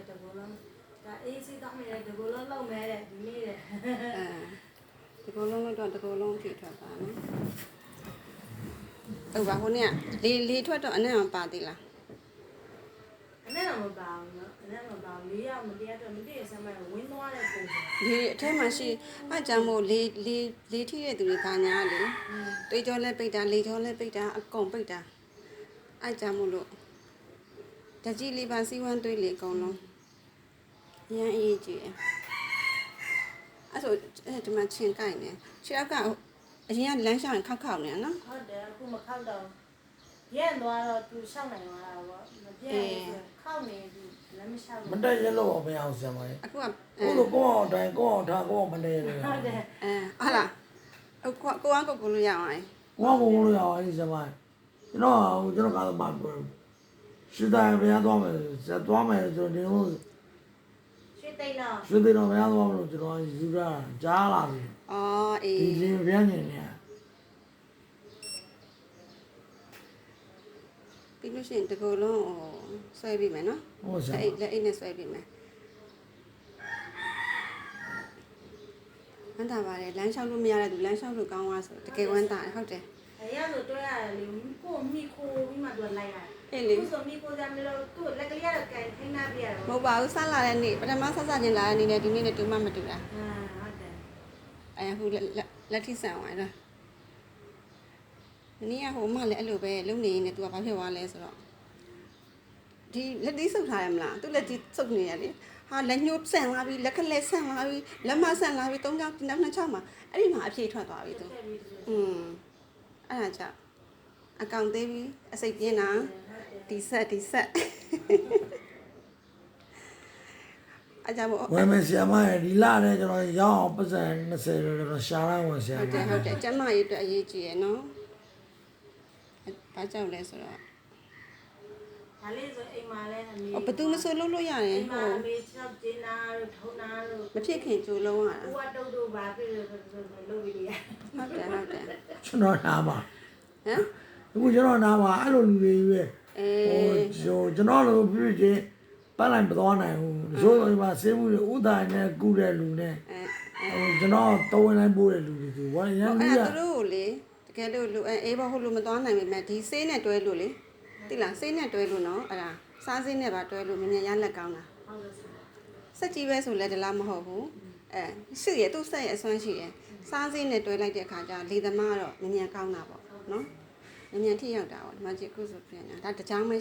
တကူလုံးဒါအေးစီးတော့မယ်တကူလုံးလုံးမဲတဲ့ဒီနေ့တဲ့တကူလုံးတော့တကူလုံးထိထွက်ပါနော်ဟုတ်ပါဟိုနေ့ကလေထွက်တော့အနဲ့မပါသေးလားအနဲ့တော့မပါဘူးနော်အနဲ့မပါဘူးလေးရမတရားတော့မတည့်ဆမ်းမဝင်းသွားတဲ့ပုံစံဒီအထက်မှာရှိအကြောင်းမို့လေထိတဲ့သူတွေဘာညာလေတွေးကြောလဲပိတ်တာလေကြောလဲပိတ်တာအကုန်ပိတ်တာအကြောင်းမို့လို့တကြီးလေးပါစီဝမ်းတွေးလေအကုန်လုံးရမ်းအေးကြည့်အဲ့ဆိုဒီမှာချင်းကိုက်နေခြေထောက်ကအရင်ကလမ်းလျှောက်ရင်ခောက်နေနော်ဟုတ်တယ်အခုမခောက်တော့ရက်သွားတော့သူရှောက်နိုင်သွားတာပေါ့မပြည့်ဘူးခောက်နေသူလည်းမရှောက်ဘူးမတက်ရလို့မရအောင်ဆံပါလေအခုကကိုလိုကိုအောင်တိုင်းကိုအောင်ထားကိုအောင်မနေရလို့ဟုတ်တယ်ဟုတ်လားကိုအောင်ကိုလို့ရအောင်ကိုအောင်ကိုလို့ရအောင်ဆံပါကျွန်တော်ကတော့မပြောရှင်းတယ်ဘယ်သွားမယ်သွားမယ်ဆိုတော့ဒီလိုရွှေသိန်းတော့ရွှေသိန်းတော့ဘယ်သွားမလို့ကျွန်တော်ယူတာကြားလာပြီအော်အေးဒီလင်းပြန်နေနေပြီးလို့ရှိရင်တကူလုံးဆွဲပြီးမယ်နော်ဟုတ်ဆရာလက်အိတ်နဲ့ဆွဲပြီးမယ်ဝမ်းသာပါတယ်လမ်းလျှောက်လို့မရတဲ့သူလမ်းလျှောက်လို့ကောင်းသွားဆိုတကယ်ဝမ်းသာတယ်ဟုတ်တယ်အဲ့ရလို့တွဲရတယ်လေကိုမိခိုးပြီးမှသူလိုက်ရတယ်အေးလေဆိုမိခိုးကြမလို့သူ့လက်ကလေးရတော့ကန်ထိန်းနာပြရတော့မဟုတ်ပါဘူးဆက်လာတဲ့နေ့ပထမဆက်ချင်းလာတဲ့နေ့နဲ့ဒီနေ့နဲ့တူမှမတူတာဟုတ်တယ်အခုလက်ထိဆန်သွားတာဒီနေ့ကဟိုမှလည်းအဲ့လိုပဲလုံနေနေသူကဘာဖြစ်သွားလဲဆိုတော့ဒီလက်သီးဆုပ်ထားရမလားသူလက်သီးဆုပ်နေရလေဟာလက်ညှိုးဆန်လာပြီလက်ခလက်ဆန်လာပြီလက်မဆန်လာပြီ၃ချောင်းနှစ်ချောင်းမှာအဲ့ဒီမှာအဖြေထွက်သွားပြီသူအဲ့ဒါကြောင့်အကောင်သေးပြီအစိတ်ပြင်းတာဒီဆက်အကြမ်းမို့ဝယ်မယ်ဆရာမရဲ့ဒီလာတဲ့ကျွန်တော်ရောင်းအောင်ပတ်စံ20တော့ရှာလိုက်ဝင်ဆရာဟုတ်တယ်ကျမရေးအတွက်အရေးကြီးရနော်ဘာကြောင့်လဲဆိုတော့ဒါလေးဆိုအိမ်မှာလဲအမေဘသူမဆိုလုပ်လို့ရတယ်အိမ်မှာအမေ၆ကျင်းနာတို့ထုံနာတို့မဖြစ်ခင်ကြိုးလုံးရတာဦးဝတုတ်တို့ဘာဖြစ်လို့လုပ်ပြီးရဟုတ်တယ်ကျွန်တော်နားပါဟမ်အခုကျွန်တော်နားပါအဲ့လိုလူတွေပဲကျွန်တော်လိုဖြစ်ချင်းပတ်လိုက်မသွားနိုင်ဘူးဆိုတော့ဒီမှာဆေးမှုတွေဥဒ္ဒါနဲ့ကုတဲ့လူနဲ့ကျွန်တော်တော်ဝင်လိုက်ပို့တဲ့လူတွေဝိုင်းရမ်းပြီးသူတို့ကိုလေတကယ်လို့လူအေးဘောဟုတ်လို့မသွားနိုင်ပေမဲ့ဒီဆေးနဲ့တွဲလို့လေသိလားဆေးနဲ့တွဲလို့နော်အဲ့ဒါစားဆေးနဲ့ပါတွဲလို့မြန်ရလက်ကောင်းတာဟုတ်တယ်စက်ကြီးပဲဆိုလဲတလားမဟုတ်ဘူးရှိရသူ့ဆက်ရအစွမ်းရှိရစားဆေးနဲ့တွဲလိုက်တဲ့အခါကျလေသမားတော့မြန်ကောင်းတာပေါ့နော်မြန်ထိရောက်တာပေါ့ဒီမှာကြည့်ခုဆိုပြန်ဒါတကြောင်ပဲ